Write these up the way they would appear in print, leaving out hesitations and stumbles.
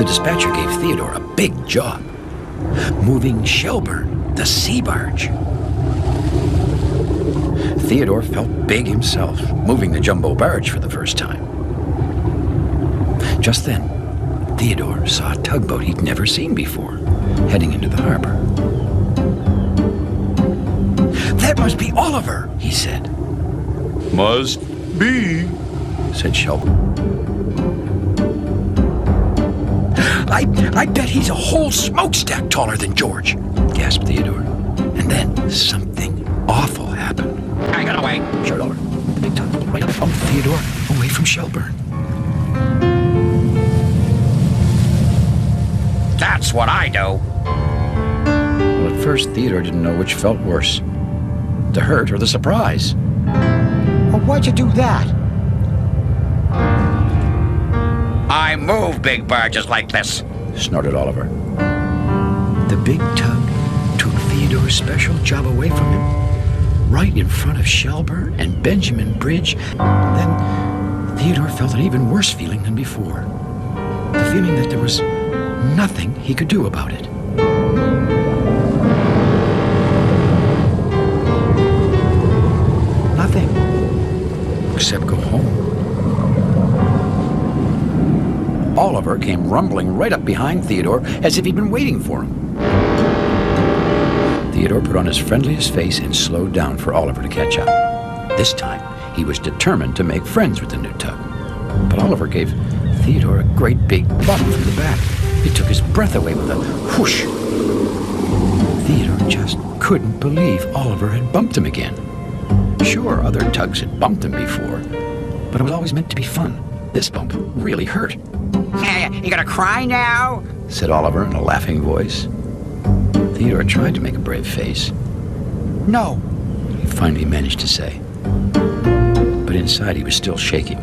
The dispatcher gave Theodore a big job, moving Shelburne, the sea barge. Theodore felt big himself, moving the jumbo barge for the first time. Just then, Theodore saw a tugboat he'd never seen before, heading into the harbor. "That must be Oliver," he said. "Must be," said Shelburne. I bet he's a whole smokestack taller than George," gasped Theodore. And then something awful happened. "I got away," shouted Oliver. The big tug right up bumped Theodore away from Shelburne. "That's what I do." Well, at first, Theodore didn't know which felt worse, the hurt or the surprise. Well, why'd you do that? "I move big barges like this," snorted Oliver. The big tug took Theodore's special job away from him, right in front of Shelburne and Benjamin Bridge. Then Theodore felt an even worse feeling than before. The feeling that there was nothing he could do about it. Nothing. Except go home. Oliver came rumbling right up behind Theodore as if he'd been waiting for him. Theodore put on his friendliest face and slowed down for Oliver to catch up. This time, he was determined to make friends with the new tug. But Oliver gave Theodore a great big bump from the back. It took his breath away with a whoosh. Theodore just couldn't believe Oliver had bumped him again. Sure, other tugs had bumped him before, but it was always meant to be fun. This bump really hurt. "You gonna cry now?" said Oliver in a laughing voice. Theodore tried to make a brave face. No. He finally managed to say. But inside he was still shaking.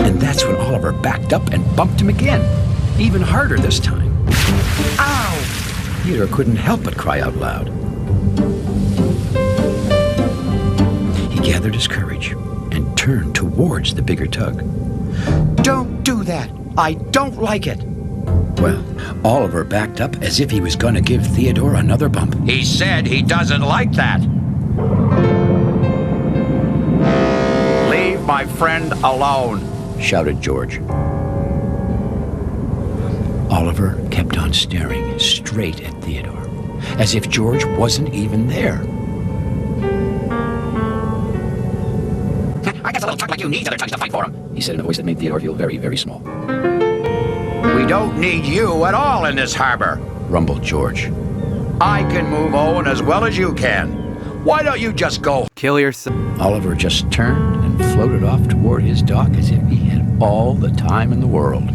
And that's when Oliver backed up and bumped him again, even harder this time. Ow! Theodore couldn't help but cry out loud. He gathered his courage and turned towards the bigger tug. Don't do that. I don't like it. Well, Oliver backed up as if he was going to give Theodore another bump. "He said he doesn't like that." "Leave my friend alone," shouted George. Oliver kept on staring straight at Theodore, as if George wasn't even there. "I guess a little tug like you needs other tugs to fight for him," he said in a voice that made Theodore feel very, very small. "We don't need you at all in this harbor," rumbled George. "I can move Owen as well as you can. Why don't you just go?" Kill yourself. Oliver just turned and floated off toward his dock as if he had all the time in the world.